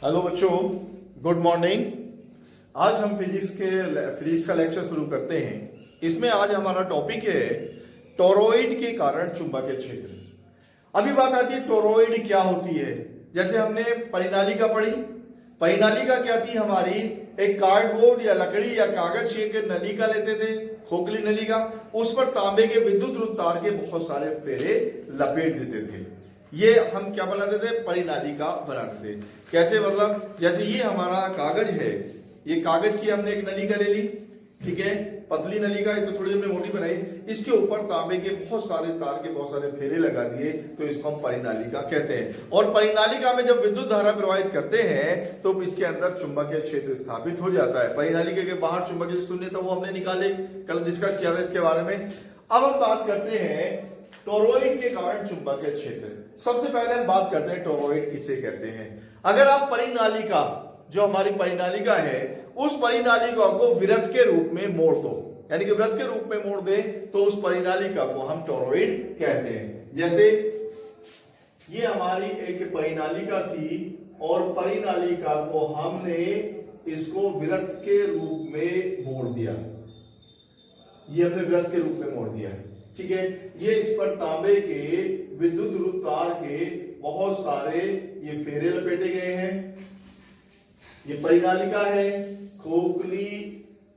Hello बच्चों, good morning. आज हम फिजिक्स का लेक्चर शुरू करते हैं। इसमें आज हमारा टॉपिक है टोरॉइड के कारण चुंबकीय क्षेत्र। अभी बात आती है टोरॉइड क्या होती है। जैसे हमने परिनालिका पढ़ी। परिनालिका क्या थी हमारी, एक कार्डबोर्ड या लकड़ी या कागज के नलिका लेते थे, खोखली नलिका, उस पर तांबे के विद्युत रूप तार के बहुत सारे फेरे लपेट देते थे। ये हम क्या बनाते थे, परिनालिका बनाते थे। कैसे, मतलब जैसे ये हमारा कागज है, ये कागज की हमने एक नलिका ले ली, ठीक है, पतली नलिका, एक तो थोड़ी हमने मोटी बनाई, इसके ऊपर तांबे के बहुत सारे तार के बहुत सारे फेरे लगा दिए, तो इसको हम परिनालिका कहते हैं। और परिनालिका में जब विद्युत धारा प्रवाहित करते हैं तो इसके अंदर चुंबकीय क्षेत्र स्थापित हो जाता है। परिनालिका के बाहर चुंबकीय शून्य था, वो हमने निकाले, कल डिस्कस किया था इसके बारे में। अब हम बात करते हैं टोरॉइड के कारण चुंबकीय क्षेत्र। सबसे पहले हम बात करते हैं टोरॉइड किसे कहते हैं। अगर आप परिनालिका, जो हमारी परिनालिका है, उस परिनालिका को वृत्त के रूप में मोड़ दो, यानी कि वृत्त के रूप में मोड़ दे, तो उस परिनालिका को हम टोरॉइड कहते हैं। जैसे ये हमारी एक परिनालिका थी और परिनालिका को हमने इसको वृत्त के रूप में मोड़ दिया, ये हमने वृत्त के रूप में मोड़ दिया, ठीक है। ये इस पर तांबे के विद्युत रूप तार के बहुत सारे ये फेरे लपेटे गए हैं। ये परिनालिका है, खोखली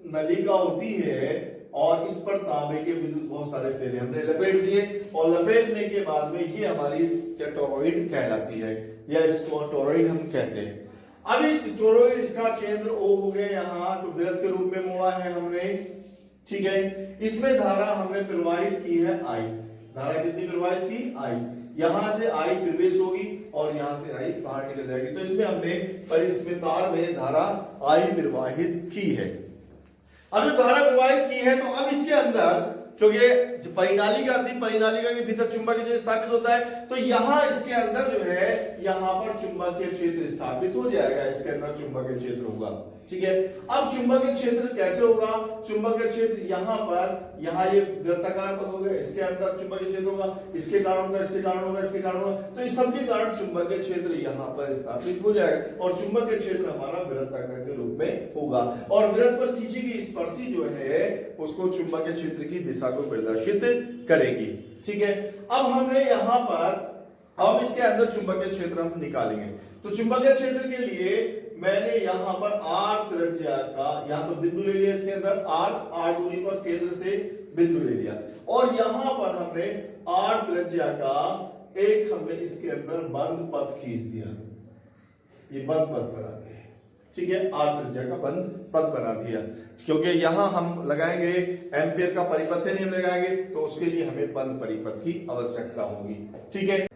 नलिका होती है और इस पर तांबे के विद्युत बहुत सारे फेरे हमने लपेट दिए, और लपेटने के बाद में ये हमारी क्या टोरॉइड कहलाती है, या इसको टोरॉइड हम कहते हैं। अभी टोरॉइड, इसका केंद्र O हो गया, यहाँ तो वृत्त के रूप में मोड़ा है हमने, ठीक है। इसमें धारा हमने प्रवाहित की है I, धारा कितनी प्रवाहित की, I, यहां से I प्रवेश होगी और यहां से I बाहर निकल जाएगी, तो इसमें हमने इसमें तार में धारा I प्रवाहित की है। अब जब धारा प्रवाहित की है तो अब इसके अंदर, क्योंकि परिनालिका थी, परिनालिका के भीतर चुंबकीय क्षेत्र स्थापित होता है, तो यहां इसके अंदर जो है, यहां पर चुंबकीय क्षेत्र स्थापित हो जाएगा, इसके अंदर चुंबकीय क्षेत्र होगा, ठीक है। अब चुंबकीय क्षेत्र कैसे होगा, चुंबकीय क्षेत्र यहां पर, यहां ये वृत्ताकार पथ हो गया, इसके अंदर चुंबकीय क्षेत्र होगा, इसके कारण होगा, इसके कारण होगा, इसके कारण होगा, तो इस सब के कारण चुंबकीय क्षेत्र यहां पर स्थापित हो जाएगा और चुंबकीय क्षेत्र हमारा वृत्ताकार के रूप में होगा, और वृत्त पर खींची गई स्पर्शी जो है उसको चुंबकीय क्षेत्र की दिशा को प्रदर्शित करेगी, ठीक है। अब हमने यहां पर, अब इसके अंदर चुंबकीय क्षेत्र हम निकालेंगे, तो चुंबकीय क्षेत्र के लिए मैंने यहां पर R त्रिज्या का यहां पर बिंदु ले लिया, इसके अंदर R दूरी पर केंद्र से बिंदु ले लिया, और यहां पर हमने R त्रिज्या का एक, हमने इसके अंदर बंद पथ खींच दिया, ये बंद पथ बना दिया, ठीक है, R त्रिज्या का बंद पथ बना दिया, क्योंकि यहां हम लगाएंगे एम्पियर का परिपथ नहीं हम लगाएंगे, तो उसके लिए हमें बंद परिपथ की आवश्यकता होगी, ठीक है।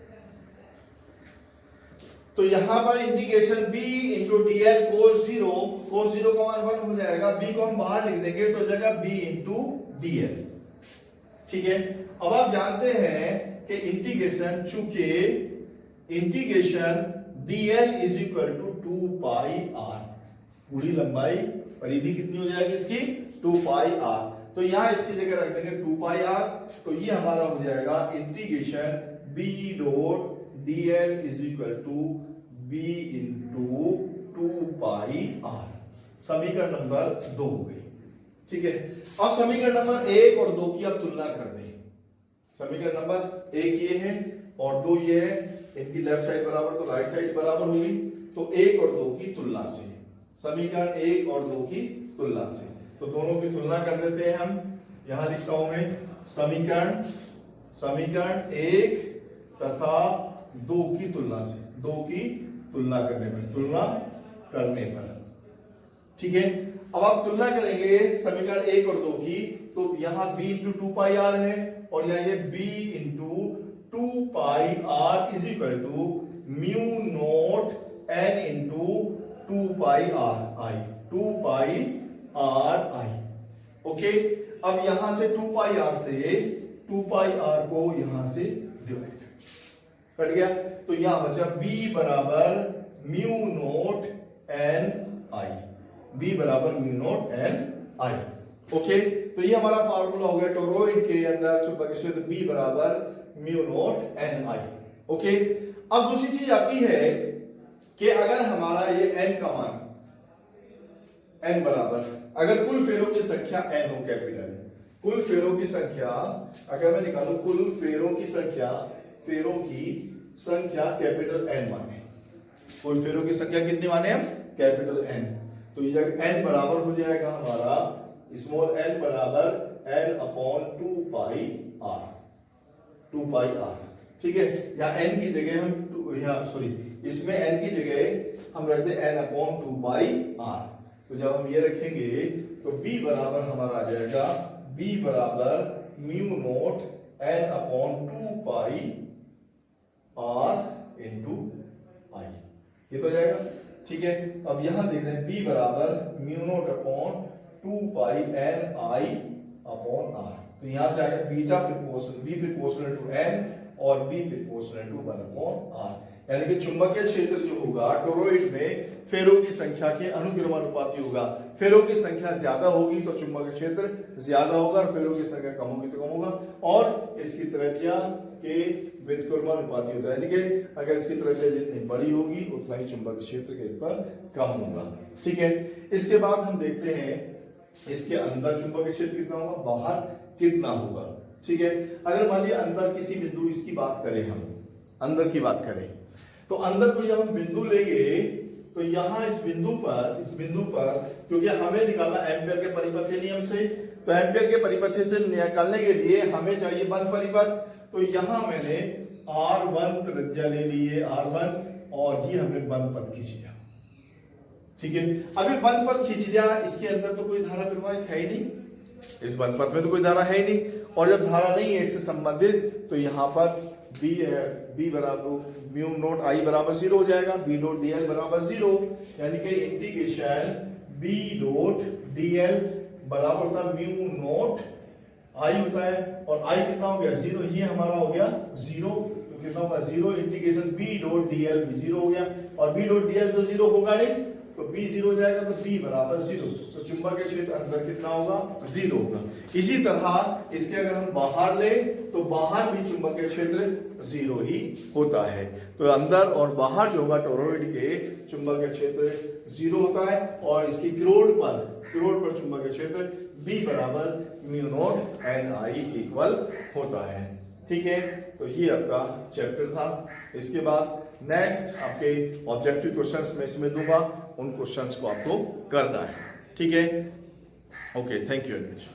तो यहां पर integration b into dl cos 0 का मान 1 हो जाएगा, b को हम बाहर लिख देंगे तो हो जाएगा b इंटू dl, ठीक है। अब आप जानते हैं कि इंटीग्रेशन, चूंकि integration dl is equal to 2 pi r, पूरी लंबाई परिधि कितनी हो जाएगी इसकी, 2 पाई r, तो यहां इसकी जगह रख देंगे 2 पाई r, तो ये हमारा हो जाएगा integration b dot dl is equal to b into 2 pi r। समीकरण नंबर 2 हो गई, ठीक है। अब समीकरण नंबर 1 और 2 की आप तुलना कर दें। समीकरण नंबर 1 ये है और 2 ये है, इनकी लेफ्ट साइड बराबर तो राइट साइड बराबर होगी, तो 1 और 2 की तुलना से, समीकरण 1 और 2 की तुलना से, तो दोनों की तुलना कर देते हैं हम। यहां लिखता हूं मैं समीकरण 1 तथा 2 की तुलना से, 2 की तुलना करने पर, ठीक है। अब आप तुलना करेंगे समीकरण 1 और 2 की, तो यहां b इंटू 2 पाई r है और यहां ये b into 2 pi r is equal to mu naught n into 2 pi r i, 2 pi r i, okay. अब यहां से 2 पाई r को यहां से डिवाइड कट गया, तो यहां बचा b बराबर mu naught n i, b बराबर mu naught n i, okay. तो ये हमारा फार्मूला हो गया टोरॉइड के अंदर चुंबकीय क्षेत्र b बराबर mu naught n i, okay. अब दूसरी चीज आती है कि अगर हमारा ये n का मान n बराबर, अगर कुल फेरों की संख्या n हो कैपिटल, कुल फेरों की संख्या अगर मैं निकालू कुल फेरों की संख्या कैपिटल n माने, कुल फेरों की संख्या कितनी माने हम कैपिटल n, तो ये जब n बराबर हो जाएगा हमारा स्मॉल n बराबर n अपॉन 2 पाई r, ठीक है। या n की जगह हम इसमें n की जगह हम रखते हैं n अपॉन 2 पाई r, तो जब हम ये रखेंगे तो b बराबर हमारा आ जाएगा b बराबर mu naught n upon 2 pi r into i, ये तो हो जाएगा, ठीक है। अब यहां देख रहे हैं b बराबर mu naught upon 2 pi n i upon r, तो यहां से आ गया beta proportional b proportional to n और b proportional to 1 upon r, यानी कि चुंबकीय क्षेत्र जो होगा टोरॉइड में फेरों की संख्या के अनुक्रमानुपाती होगा। फेरों की संख्या ज्यादा होगी तो चुंबकीय क्षेत्र ज्यादा होगा, और फेरों की संख्या कम होगी तो कम होगा, और इसकी त्रिज्या के व्युत्क्रमानुपाती होता है, यानी कि अगर इसकी त्रिज्या जितनी बड़ी होगी उतना ही चुंबकीय क्षेत्र के पर कम होगा, ठीक है। इसके बाद हम देखते हैं इसके अंदर चुंबकीय क्षेत्र कितना होगा, बाहर कितना होगा, ठीक है। अगर मान लिया अंदर किसी बिंदु इसकी बात करें, हम अंदर की बात करें, तो अंदर को जब हम बिंदु लेंगे तो यहां इस बिंदु पर क्योंकि हमें निकालना एम्पियर के परिपथ के नियम से, तो एम्पियर के परिपथ से निकालने के लिए हमें चाहिए बंद परिपथ, तो यहां मैंने R1 त्रिज्या ले ली है R1, और ये हमने बंद पथ खींच लिया, ठीक है। अभी बंद पथ खींच लिया, इसके अंदर तो कोई धारा प्रवाहित है ही नहीं, इस बंद पथ में तो कोई धारा है ही नहीं, और जब धारा नहीं है इससे संबंधित तो यहाँ पर b बराबर म्यू नॉट i बराबर 0 हो जाएगा, b डॉट dl बराबर 0, यानी कि इंटीग्रेशन b डॉट dl बराबर होता है म्यू नॉट i होता है, और i कितना हो गया 0, ये हमारा हो गया 0, तो कितना होगा 0 इंटीग्रेशन b डॉट dl भी 0 हो गया, और b डॉट dl तो 0 होगा नहीं, तो b 0 हो जाएगा, तो b बराबर 0, तो चुंबकीय क्षेत्र अंदर कितना होगा 0 होगा। इसी तरह इसके अगर हम बाहर ले तो बाहर भी चुंबकीय क्षेत्र 0 ही होता है, तो अंदर और बाहर जो होगा टोरॉइड के चुंबकीय क्षेत्र 0 होता है, और इसकी क्रोड पर चुंबकीय क्षेत्र b बराबर mu naught n i equal होता है, ठीक है। तो ये आपका चैप्टर था। इसके बाद नेक्स्ट आपके ऑब्जेक्टिव क्वेश्चंस में इसमें दूंगा, उन क्वेश्चंस को आपको करना है, ठीक है। Okay, thank you very much.